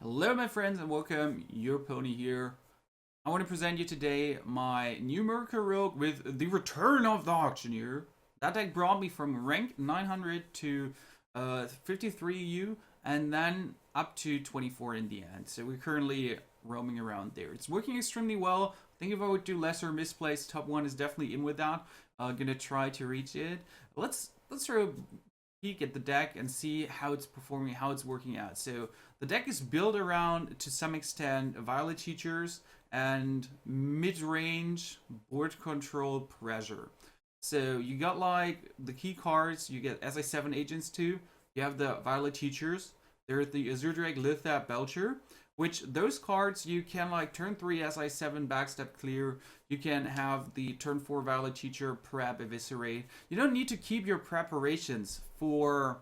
Hello my friends and welcome, your pony here. I want to present you today my new Merca Rogue with the return of the Auctioneer. That deck brought me from rank 900 to 53U and then up to 24 in the end. So we're currently roaming around there. It's working extremely well. I think if I would do lesser misplaced, top 1 is definitely in with that. Gonna try to reach it. Let's sort of peek at the deck and see how it's performing, how it's working out. So the deck is built around, to some extent, Violet Teachers and mid-range board control pressure. So you got like the key cards, you get SI7 agents too, you have the Violet Teachers, there's the Azure Drake Lithap Belcher, which those cards you can like turn 3 SI7 backstep clear, you can have the turn 4 Violet Teacher prep eviscerate. You don't need to keep your preparations for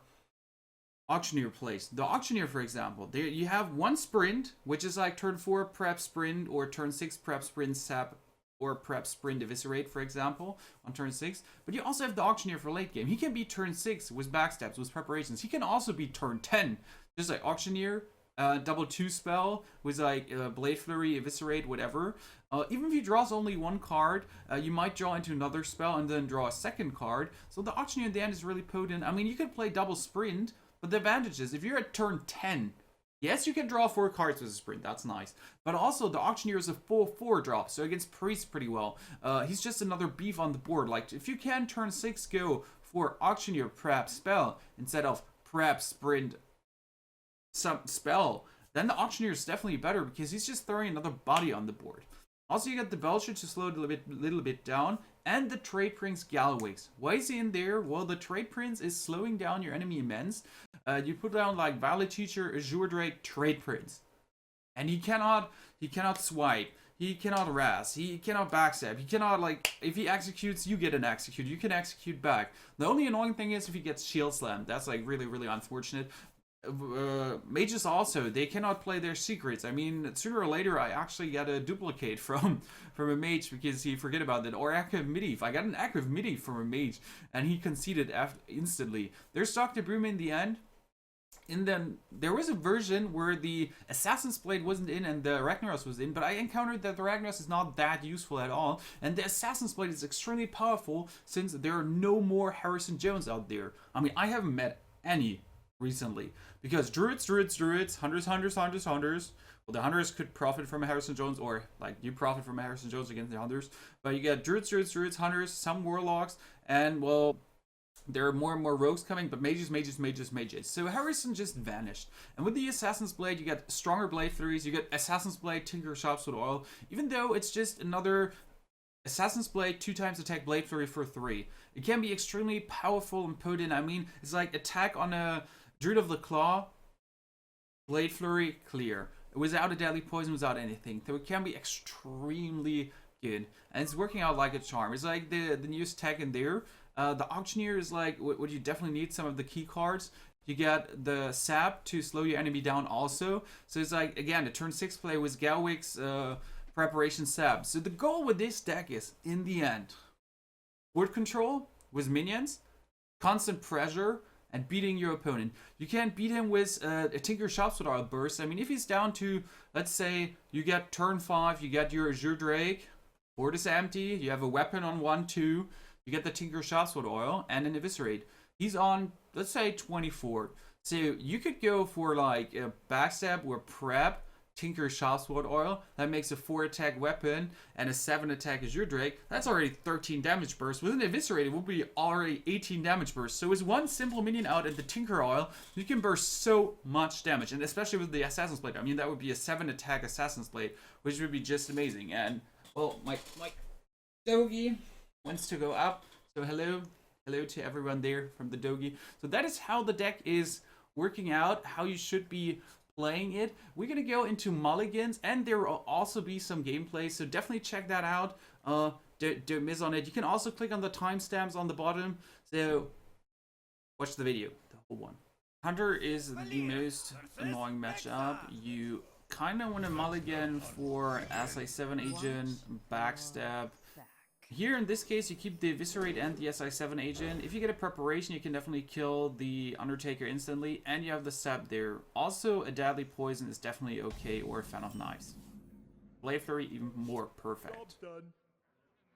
Auctioneer plays. The Auctioneer, for example, there you have one sprint, which is like turn 4 prep sprint or turn 6 prep sprint sap or prep sprint eviscerate, for example, on turn 6. But you also have the Auctioneer for late game. He can be turn 6 with backsteps, with preparations. He can also be turn 10, just like Auctioneer, double 2 spell with like Blade Flurry, Eviscerate, whatever. Even if he draws only one card, you might draw into another spell and then draw a second card. So the Auctioneer at the end is really potent. I mean, you could play double sprint, but the advantage is if you're at turn 10, yes, you can draw 4 cards with a sprint. That's nice. But also, the Auctioneer is a full 4 drop, so against Priest pretty well. He's just another beef on the board. Like, if you can turn 6 go for Auctioneer prep spell instead of prep sprint some spell, then the Auctioneer is definitely better because he's just throwing another body on the board. Also, you got the Belcher to slow it a little bit down, and the Trade Prince Gallowix. Why is he in there? Well, the Trade Prince is slowing down your enemy immense. You put down like Violet Teacher, Azure Drake, Trade Prince, and he cannot swipe. He cannot ras. He cannot backstab. He cannot, like, if he executes, you get an execute. You can execute back. The only annoying thing is if he gets shield slammed. That's like really, really unfortunate. Mages also, they cannot play their secrets. I mean, sooner or later I actually got a duplicate from a mage because he forget about that, or active midi. I got an active midi from a mage and he conceded instantly. There's Dr. Broom in the end. And then there was a version where the Assassin's Blade wasn't in and the Ragnaros was in, but I encountered that the Ragnaros is not that useful at all, and the Assassin's Blade is extremely powerful since there are no more Harrison Jones out there. I mean, I haven't met any recently because druids, hunters. Well, the hunters could profit from a Harrison Jones, or like you profit from a Harrison Jones against the hunters. But you get druids, hunters, some warlocks, and well, there are more and more rogues coming, but mages. So Harrison just vanished. And with the Assassin's Blade, you get stronger blade flurries, you get Assassin's Blade, Tinker Shops with Oil, even though it's just another Assassin's Blade 2 times attack Blade Flurry for 3. It can be extremely powerful and potent. I mean, it's like attack on a Druid of the Claw, Blade Flurry, clear. Without a deadly poison, without anything. So it can be extremely good. And it's working out like a charm. It's like the newest tech in there. The Auctioneer is like what you definitely need, some of the key cards. You get the Sap to slow your enemy down also. So it's like, again, the turn 6 play with Galwix preparation Sap. So the goal with this deck is, in the end, board control with minions, constant pressure, and beating your opponent. You can't beat him with a Tinker Shops with our burst. I mean, if he's down to, let's say, you get turn 5, you get your Azure Drake, board is empty, you have a weapon on 1-2, you get the Tinker Shops with Oil, and an Eviscerate. He's on, let's say, 24. So you could go for like a backstab or prep, Tinker Shops with Oil. That makes a 4 attack weapon and a 7 attack Azure Drake. That's already 13 damage burst. With an Eviscerate, it will be already 18 damage burst. So with one simple minion out at the Tinker Oil, you can burst so much damage. And especially with the Assassin's Blade. I mean, that would be a 7 attack Assassin's Blade, which would be just amazing. And, well, my Dogi wants to go up. So hello to everyone there from the Dogi. So that is how the deck is working out, how you should be playing it. We're gonna go into mulligans, and there will also be some gameplay, so definitely check that out. Don't miss on it. You can also click on the timestamps on the bottom, so watch the video, the whole one. Hunter is the most annoying matchup. You kind of want to mulligan for SI7 agent, backstab, Here in this case, you keep the Eviscerate and the SI7 agent. If you get a preparation, you can definitely kill the Undertaker instantly, and you have the Sap there. Also, a Deadly Poison is definitely okay, or a Fan of Knives. Blade Flurry, even more perfect.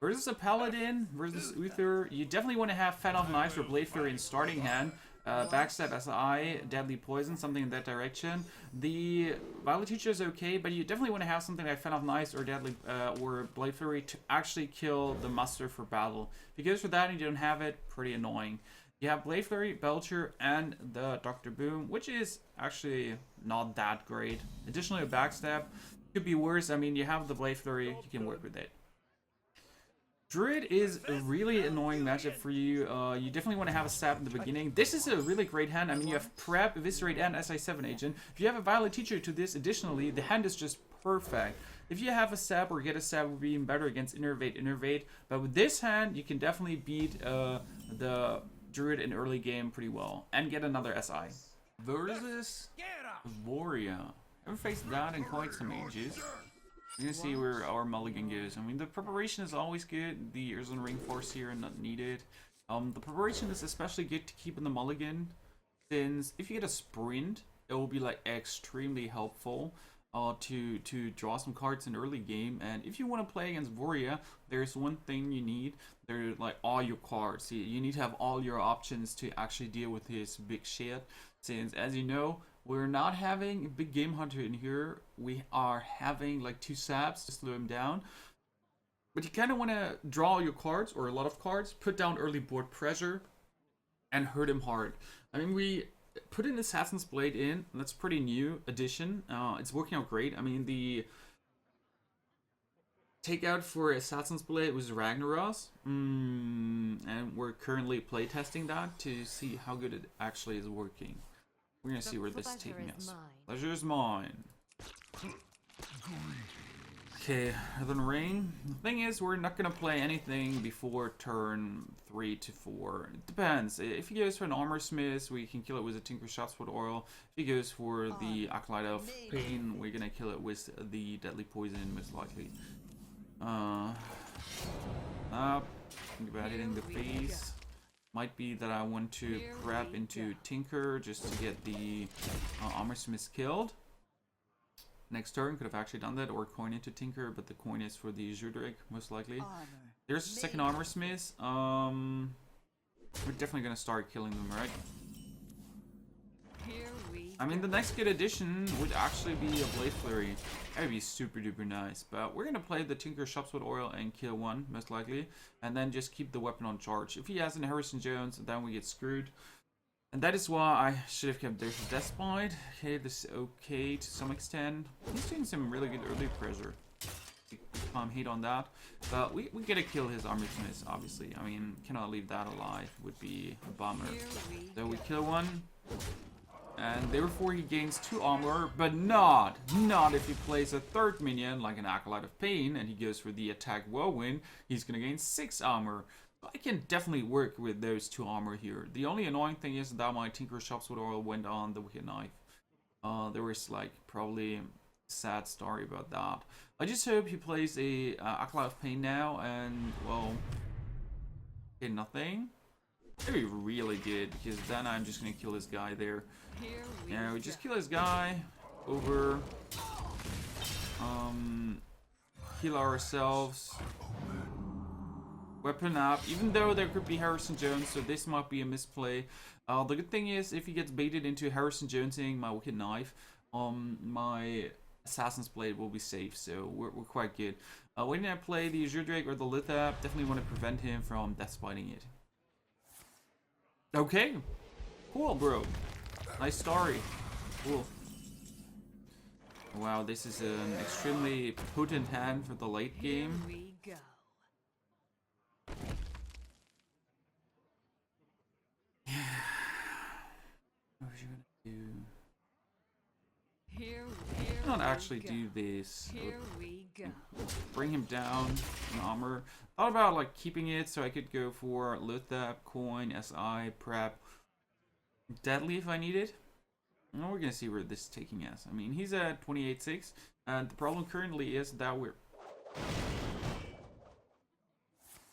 Versus a Paladin, versus Uther, you definitely want to have Fan of Knives or Blade Flurry in starting hand. Backstab SI, Deadly Poison, something in that direction. The Violet Teacher is okay, but you definitely want to have something like Fan of Knives or Deadly or Blade Flurry to actually kill the Muster for battle. If you go for that and you don't have it, pretty annoying. You have Blade Flurry, Belcher, and the Dr. Boom, which is actually not that great. Additionally, a Backstab could be worse. I mean, you have the Blade Flurry, you can work with it. Druid is a really annoying matchup for you. You definitely want to have a Sap in the beginning. This is a really great hand. I mean, you have Prep, Eviscerate, and SI7 agent. If you have a Violet Teacher to this, additionally, the hand is just perfect. If you have a Sap or get a Sap, it would be even better against Innervate. But with this hand, you can definitely beat the Druid in early game pretty well. And get another SI. Versus Voria. Haven't faced that in quite some ages. We're gonna see where our mulligan goes. I mean, the preparation is always good. The Urza's Ring Force here not needed. The preparation is especially good to keep in the mulligan, since if you get a sprint, it will be like extremely helpful to draw some cards in early game. And if you want to play against Voria, there's one thing you need. They're like all your cards. You need to have all your options to actually deal with his big shit. Since, as you know, we're not having a big Game Hunter in here. We are having like 2 Saps to slow him down. But you kind of want to draw your cards, or a lot of cards, put down early board pressure, and hurt him hard. I mean, we put an Assassin's Blade in, and that's a pretty new addition. It's working out great. I mean, the takeout for Assassin's Blade was Ragnaros. And we're currently playtesting that to see how good it actually is working. We're gonna see where this is taking us. Pleasure is mine. Okay, Northern Ring. The thing is, we're not gonna play anything before turn 3 to 4. It depends. If he goes for an Armor Smith, we can kill it with a Tinker Shopswood Oil. If he goes for the Acolyte of Pain, we're gonna kill it with the Deadly Poison, most likely. Think about hitting the face. Might be that I want to prep into Tinker just to get the Armor Smith killed. Next turn could have actually done that, or coin into Tinker, but the coin is for the Zudrik, most likely. There's a second Armor Smith. We're definitely gonna start killing them, right? I mean, the next good addition would actually be a Blade Flurry. That would be super duper nice. But we're gonna play the Tinker Shopswood Oil and kill one, most likely. And then just keep the weapon on charge. If he has an Harrison Jones, then we get screwed. And that is why I should have kept There's a Deathbite. Okay, this is okay to some extent. He's doing some really good early pressure. Hate on that. But we gotta kill his Armor Smith, obviously. I mean, cannot leave that alive. Would be a bummer. So we kill one. And therefore he gains 2 armor, but not if he plays a third minion like an Acolyte of Pain and he goes for the attack whirlwind. He's gonna gain 6 armor. So I can definitely work with those 2 armor here. The only annoying thing is that my Tinker Shopswood Oil went on the Wicked Knife. There was like probably a sad story about that. I just hope he plays a Acolyte of Pain now, and well, okay, nothing. That'd be really good, because then I'm just gonna kill this guy there. Yeah, we just kill this guy over. Heal ourselves. Weapon up, even though there could be Harrison Jones, so this might be a misplay. The good thing is, if he gets baited into Harrison Jonesing my Wicked Knife, my Assassin's Blade will be safe, so we're quite good. When I play the Zudrik or the Lithap, definitely want to prevent him from deathbiting it. Okay, cool, bro. Nice story. Cool. Wow, this is an extremely potent hand for the late game. What was you gonna do? Not actually do this. Bring him down in armor. Thought about like keeping it so I could go for Lithap, coin, SI, prep, deadly if I need it. Well, we're gonna see where this is taking us. I mean, he's at 28.6, and the problem currently is that we're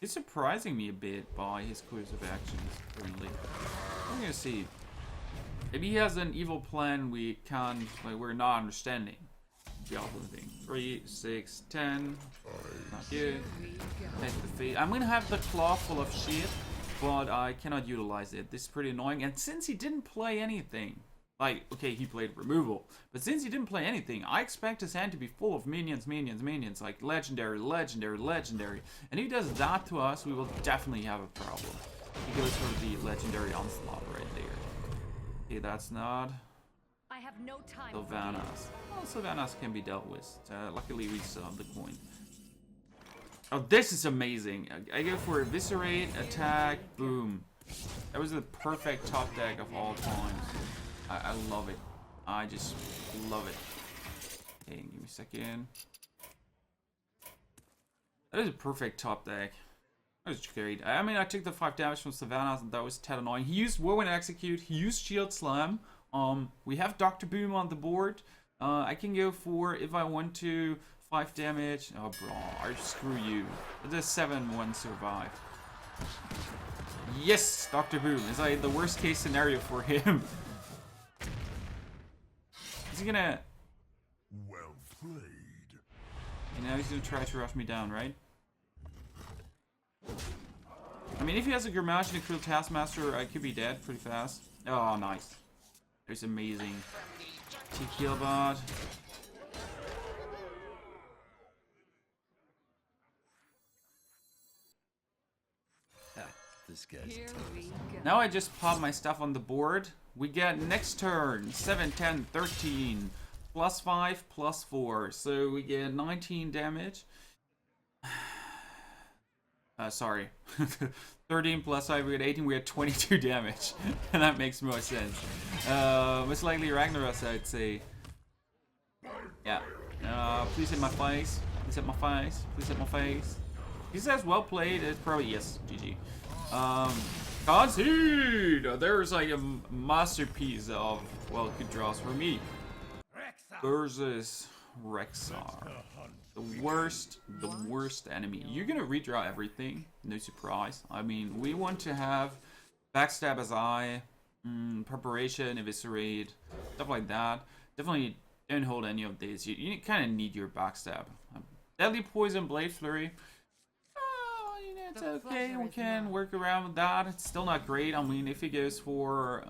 He's surprising me a bit by his course of actions currently. I'm gonna see. Maybe he has an evil plan we can't, like, we're not understanding. The awful thing. 3, 6, 10. Not good. Take the feet. I'm gonna have the claw full of shit, but I cannot utilize it. This is pretty annoying. And since he didn't play anything, like, okay, he played removal, but since he didn't play anything, I expect his hand to be full of minions, like legendary, legendary. And if he does that to us, we will definitely have a problem. He goes for the legendary onslaught right there. Okay, that's not I have no time. Sylvanas. Well, Sylvanas can be dealt with. Luckily, we still have the coin. Oh, this is amazing. I go for Eviscerate, Attack, Boom. That was the perfect top deck of all times. I love it. I just love it. Okay, give me a second. That is a perfect top deck. That was great. I mean, I took the 5 damage from Sylvanas, and that was tad annoying. He used Whirlwind Execute. He used Shield Slam. We have Dr. Boom on the board. I can go for, if I want to, 5 damage. Oh, bro, screw you. The 7-1 survive. Yes, Dr. Boom is like the worst case scenario for him. Is he gonna? Well played. You know, he's gonna try to rush me down, right? I mean, if he has a Grimage and a Cruel Taskmaster, I could be dead pretty fast. Oh, nice. There's amazing. T-Killbot. This guy's Here we go. Now I just pop my stuff on the board. We get next turn 7, 10, 13. Plus 5, plus 4. So we get 19 damage. Sorry. 13 plus 5, we get 18, we get 22 damage. And that makes more sense. Most likely Ragnaros, I'd say. Yeah. Please hit my face. Please hit my face. Please hit my face. He says well played, it's probably yes, GG. God's Heed! There's like a masterpiece of, well, good draws for me. Versus Rexxar. The worst enemy. You're gonna redraw everything, no surprise. I mean, we want to have Backstab as Eye, Preparation, Eviscerate, stuff like that. Definitely don't hold any of these. You kind of need your Backstab. Deadly Poison, Blade Flurry. It's okay, we can work around with that. It's still not great. I mean, if he goes for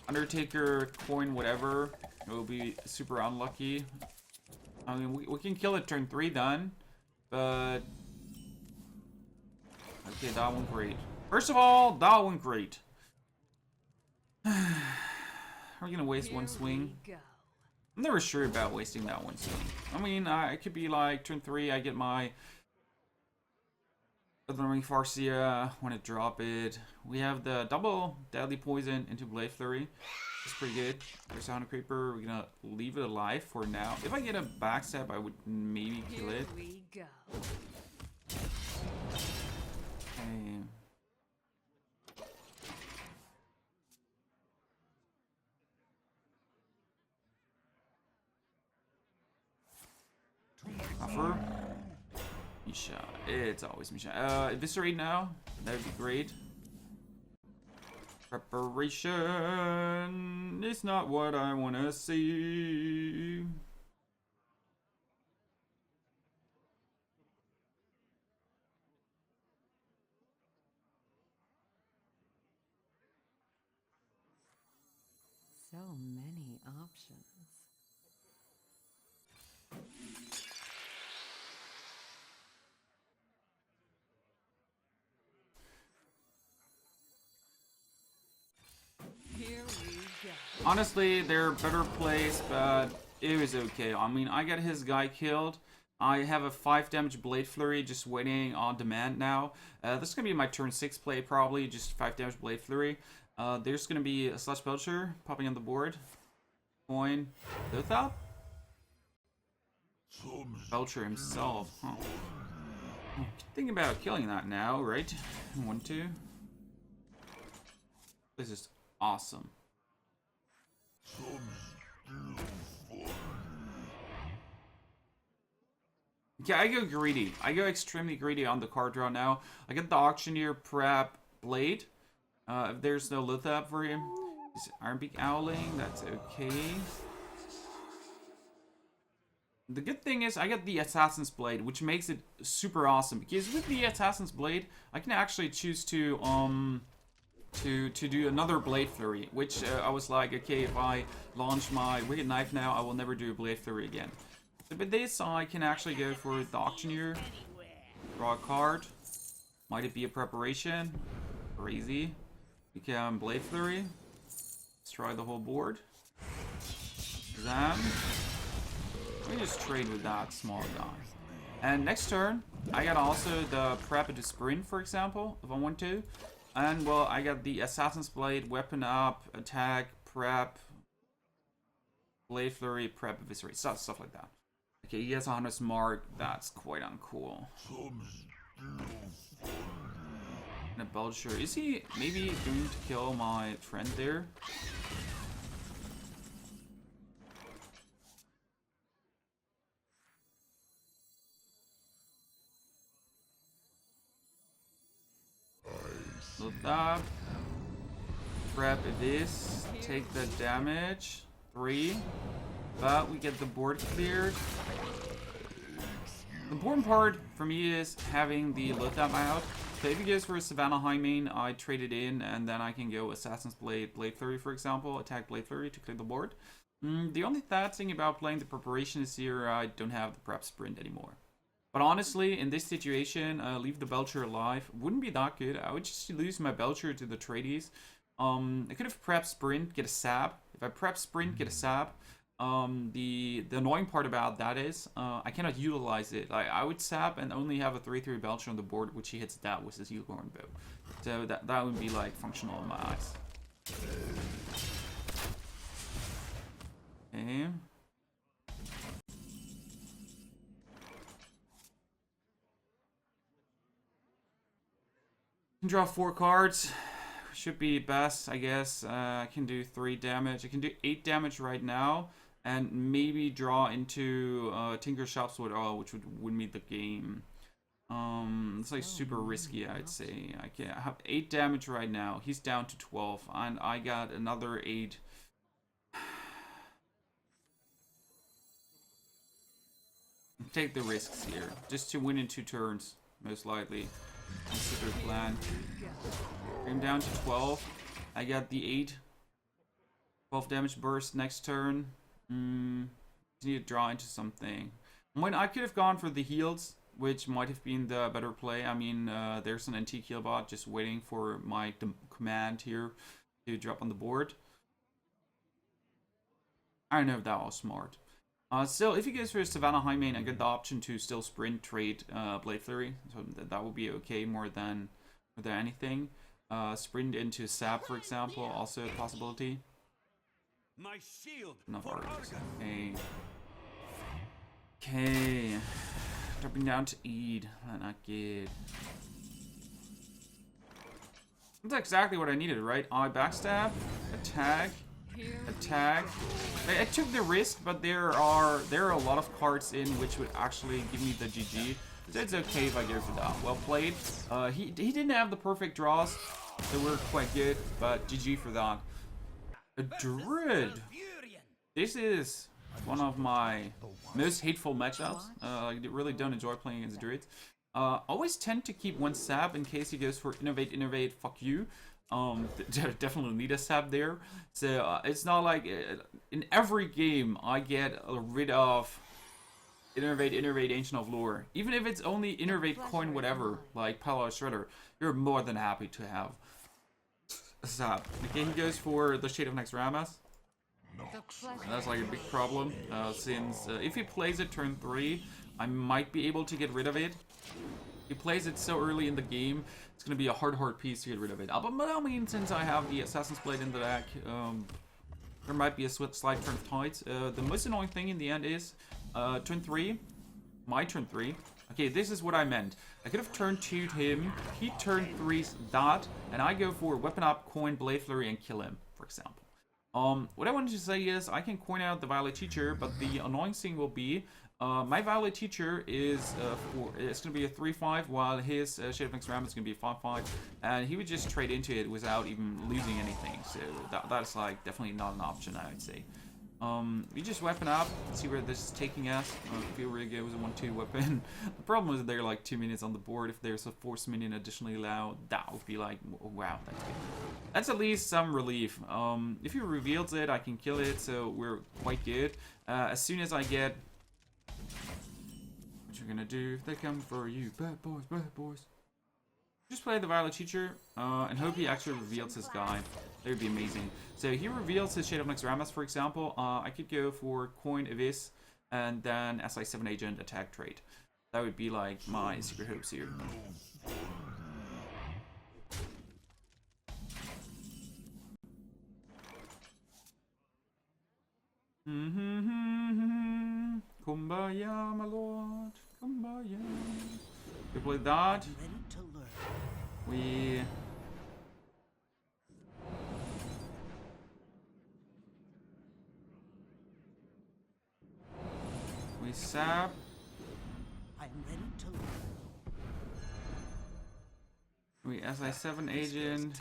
Undertaker, Coin, whatever, it will be super unlucky. I mean, we can kill it turn 3 then, but... Okay, that went great. First of all, that went great. Are we gonna waste one swing? I'm never sure about wasting that one swing. I mean, it could be like turn 3, I get my Ring Farcia, want to drop it. We have the double Deadly Poison into Blade Flurry. It's pretty good. There's Sound Creeper. We're gonna leave it alive for now. If I get a backstab, I would maybe kill it. Here we go. Okay. Offer. Misha. It's always Misha. Eviscerate now. That would be great. Preparation is not what I want to see. So many options. Here we go. Honestly, they're better plays, but it was okay. I mean, I got his guy killed. I have a 5 damage Blade Flurry just waiting on demand now. This is going to be my turn 6 play probably, just 5 damage Blade Flurry. There's going to be a Slush Belcher popping on the board. Coin. Lothop? Belcher himself, huh? Thinking about killing that now, right? 1, 2. This is awesome. Yeah, I go greedy. I go extremely greedy on the card draw now. I get the Auctioneer Prep Blade. If there's no Lithap for him. He's Ironbeak Owling, that's okay. The good thing is I get the Assassin's Blade, which makes it super awesome. Because with the Assassin's Blade, I can actually choose to do another Blade Flurry. Which I was like, okay, if I launch my Wicked Knife now, I will never do a Blade Flurry again. So with this, I can actually go for the Auctioneer. Draw a card. Might it be a preparation? Crazy. Become Blade Flurry. Let's try the whole board. Then we just trade with that small guy. And next turn, I got also the prep to sprint, for example, if I want to. And well, I got the Assassin's Blade, weapon up, attack, prep, Blade Flurry, prep, eviscerate, stuff like that. Okay, he has a 100 mark. That's quite uncool. And a Belcher. Is he maybe going to kill my friend there? Look up. Prep this. Take the damage. 3. But we get the board cleared. The important part for me is having the Lithap out. So if he goes for a Savannah Highmane, I trade it in, and then I can go Assassin's Blade, Blade Flurry, for example, attack Blade Flurry to clear the board. The only bad thing about playing the preparation is here I don't have the prep sprint anymore. But honestly, in this situation, leave the Belcher alive wouldn't be that good. I would just lose my Belcher to the tradies. I could have prep sprint, get a sab. If I prep sprint, get a sab. The annoying part about that is I cannot utilize it. I would sap and only have a 3/3 Belcher on the board, which he hits that with his Unicorn Bow. So that would be like functional in my eyes. Okay. Can draw 4 cards. Should be best, I guess. I can do 3 damage. I can do 8 damage right now. And maybe draw into Tinker Shop's Wood, which would win me the game. It's like super risky, I'd say. I have 8 damage right now. He's down to 12, and I got another 8. Take the risks here, just to win in 2 turns, most likely. Consider plan. Bring him down to 12. I got the 8. 12 damage burst next turn. Just need to draw into something. When I could have gone for the heals, which might have been the better play. I mean, there's an antique heal bot just waiting for my command here to drop on the board. I don't know if that was smart. Still, if he goes for Savannah Highmane, I get the option to still sprint, trade Blade Flurry, so that will be okay more than anything. Sprint into Sap, for example, also a possibility. My shield. Enough artists. Okay. Dropping down to Eid. Not good. That's exactly what I needed, right? I backstab, attack, attack. I took the risk, but there are a lot of cards in which would actually give me the GG. So it's okay if I go for that. Well played. He didn't have the perfect draws, so we're quite good, but GG for that. A Druid. This is one of my most hateful matchups. I really don't enjoy playing against Druids. Always tend to keep one sab in case he goes for innovate, fuck you. Definitely need a sab there. So it's not like in every game I get rid of innovate, Ancient of Lore. Even if it's only innovate coin whatever, like Palo Shredder, you're more than happy to have a sab. Okay, he goes for the Shade of Naxxramas. And that's like a big problem, since if he plays it turn 3, I might be able to get rid of it. If he plays it so early in the game, it's going to be a hard piece to get rid of it. But by all means, since I have the Assassin's Blade in the deck, there might be a slight turn of tides. The most annoying thing in the end is, turn 3, my turn 3. Okay, this is what I meant. I could have turn 2'd him, he turn 3's that, and I go for weapon up, coin, Blade Flurry, and kill him, for example. What I wanted to say is, I can coin out the Violet Teacher, but the annoying thing will be, My Violet Teacher is it's gonna be a 3/5, while his Shade of Nyx is gonna be a 5/5, and he would just trade into it without even losing anything. So that's like definitely not an option, I would say. We just weapon up, see where this is taking us. I feel really good with a 1-2 weapon. The problem is they're like 2 minutes on the board. If there's a force minion additionally allowed, that would be like, wow, that's good. That's at least some relief. If he reveals it, I can kill it, so we're quite good. As soon as I get... What you're gonna do if they come for you? Bad boys, bad boys. Just play the Violet Teacher and hope he actually reveals his guy. That would be amazing. So he reveals his Shade of Nyx, for example. I could go for Coin Abyss and then SI7 Agent attack trade. That would be like my secret hopes here. Kumbaya, my lord. Kumbaya. We play that. We sap. I'm ready to learn. We SI7 Agent.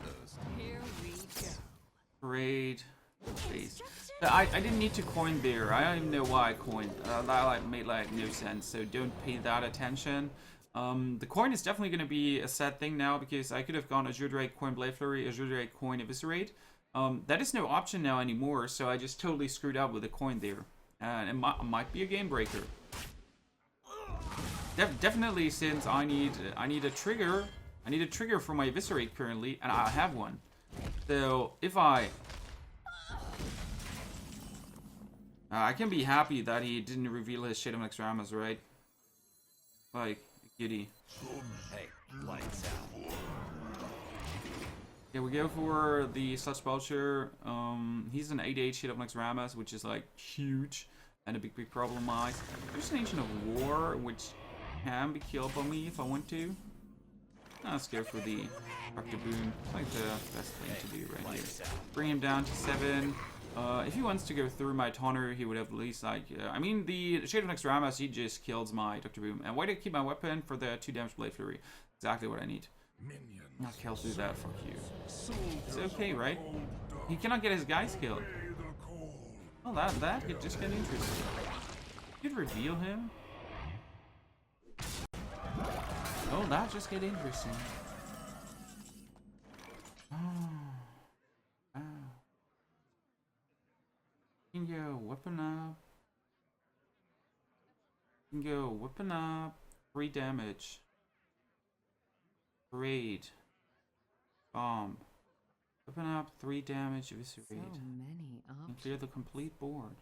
Here we go. Parade. Base. I didn't need to coin there. I don't even know why I coined. That like made like no sense. So don't pay that attention. The coin is definitely going to be a sad thing now because I could have gone Azure Drake, Coin Blade Flurry, Azure Drake, Coin Eviscerate. That is no option now anymore, so I just totally screwed up with the coin there. And it might be a game breaker. Definitely, since I need a trigger. I need a trigger for my Eviscerate currently, and I have one. So if I can be happy that he didn't reveal his Shade of Nyx, right? Like, giddy. Hey, lights out. Yeah, we go for the Sludge Belcher. He's an 8/8 Shade of Nyx, which is like huge and a big problem. There's an Ancient of War, which can be killed by me if I want to. Let's go for the Dr. Boom. It's like the best thing to do right here. Bring him down to 7. If he wants to go through my Taunter, he would have at least like... I mean, the Shade of Nyx, he just kills my Dr. Boom. And why do I keep my weapon? For the 2 damage Blade Flurry. Exactly what I need. Not kill through that, fuck you. It's okay, right? He cannot get his guys killed. Oh, that could just get interesting. You could reveal him. Oh, that just get interesting. Oh. Wow. You can go weapon up. You can go weapon up. 3 damage. Parade. Bomb. Weapon up, 3 damage, Eviscerate. So many And options. clear the complete board.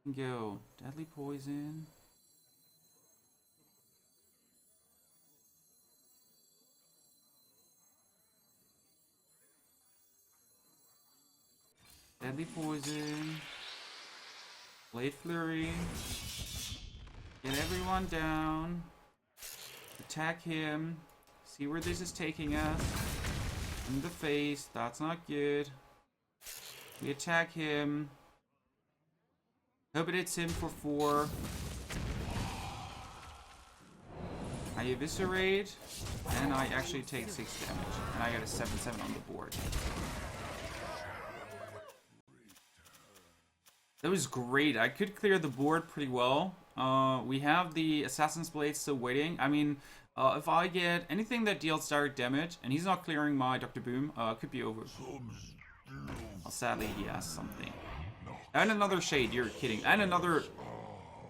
You can go Deadly Poison. Deadly Poison. Blade Flurry. Get everyone down. Attack him. See where this is taking us. In the face. That's not good. We attack him. Hope it hits him for 4. I Eviscerate. And I actually take 6 damage. And I got a 7/7 on the board. That was great. I could clear the board pretty well. We have the Assassin's Blade still waiting. I mean, if I get anything that deals direct damage, and he's not clearing my Dr. Boom, could be over. Well, sadly, he has something. And another Shade, you're kidding. And another...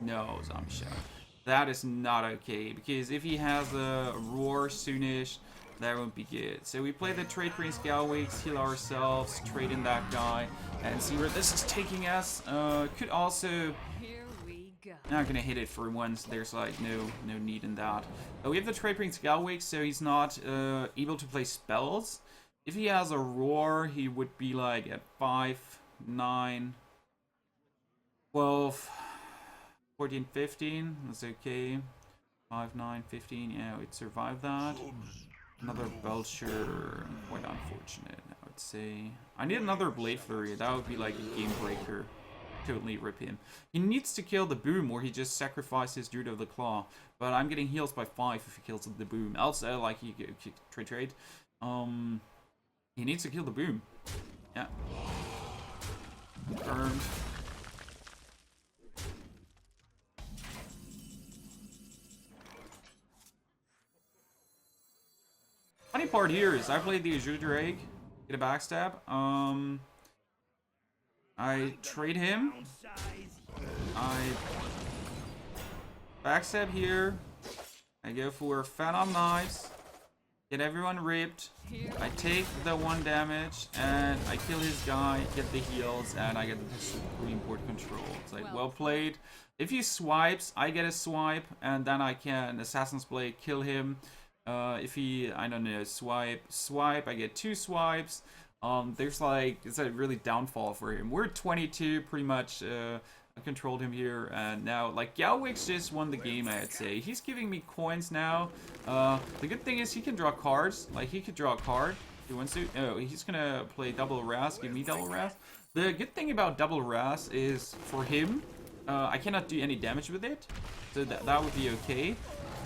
No, Zombie Shot. That is not okay, because if he has a Roar soonish, that won't be good. So we play the Trade Prince Galwix, heal ourselves, trade in that guy, and see where this is taking us. Could also... Here we go. Not gonna hit it for once. There's like no need in that. We have the Trade Prince Galwix, so he's not able to play spells. If he has a Roar, he would be like at 5, 9, 12, 14, 15. That's okay. 5, 9, 15. Yeah, we'd survive that. Another Belcher. Quite unfortunate, I would say. I need another Blade Flurry. That would be like a game breaker. totally rip him. He needs to kill the boom or he just sacrifices Druid of the Claw. But I'm getting heals by 5 if he kills the boom. Else, like, he trade. He needs to kill the boom. Yeah. Earned. Funny part here is I played the Azure Drake, get a backstab. I trade him. I backstab here. I go for Phantom Knives. Get everyone ripped. I take the 1 damage and I kill his guy, get the heals, and I get the Supreme Board Control. It's like, well played. If he swipes, I get a swipe, and then I can Assassin's Blade, kill him. If he, I don't know, swipe, I get 2 swipes. There's like, it's a really downfall for him. We're 22, pretty much, I controlled him here, and now, like, Galwix just won the game, I'd say. He's giving me coins now. The good thing is he can draw cards. Like, he could draw a card if he wants to. Oh, he's gonna play double Ras, give me double Ras. The good thing about double Ras is, for him, I cannot do any damage with it, so that would be okay.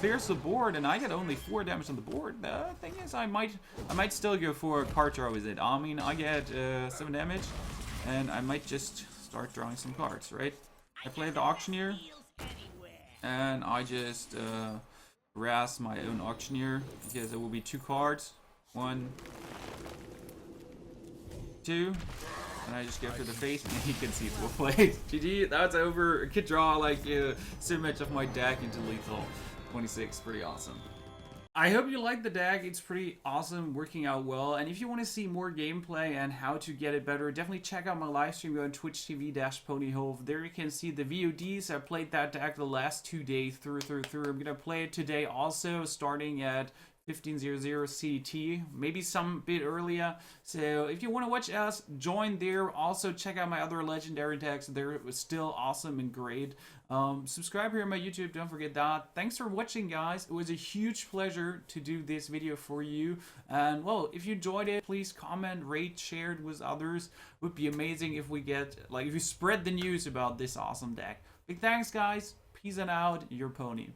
Clears the board, and I get only 4 damage on the board. The thing is, I might still go for a card draw with it. I mean, I get 7 damage, and I might just start drawing some cards, right? I play the Auctioneer, and I just Ras my own Auctioneer, because it will be 2 cards. 1, 2, and I just go for the face, and you can see it's well played. GG, that's over. I could draw like so much of my deck into lethal. 26, pretty awesome. I hope you like the deck. It's pretty awesome, working out well. And if you want to see more gameplay and how to get it better, definitely check out my live stream on twitch.tv/ponyhove. There you can see the VODs. I played that deck the last 2 days through. I'm gonna play it today also, starting at 15:00 CT, maybe some bit earlier. So if you want to watch us, join there. Also check out my other legendary decks. They're still awesome and great. Subscribe here on my YouTube, don't forget that. Thanks for watching, guys. It was a huge pleasure to do this video for you. And well, if you enjoyed it, please comment, rate, share it with others. It would be amazing if we get, like, if you spread the news about this awesome deck. Big thanks, guys. Peace and out, your pony.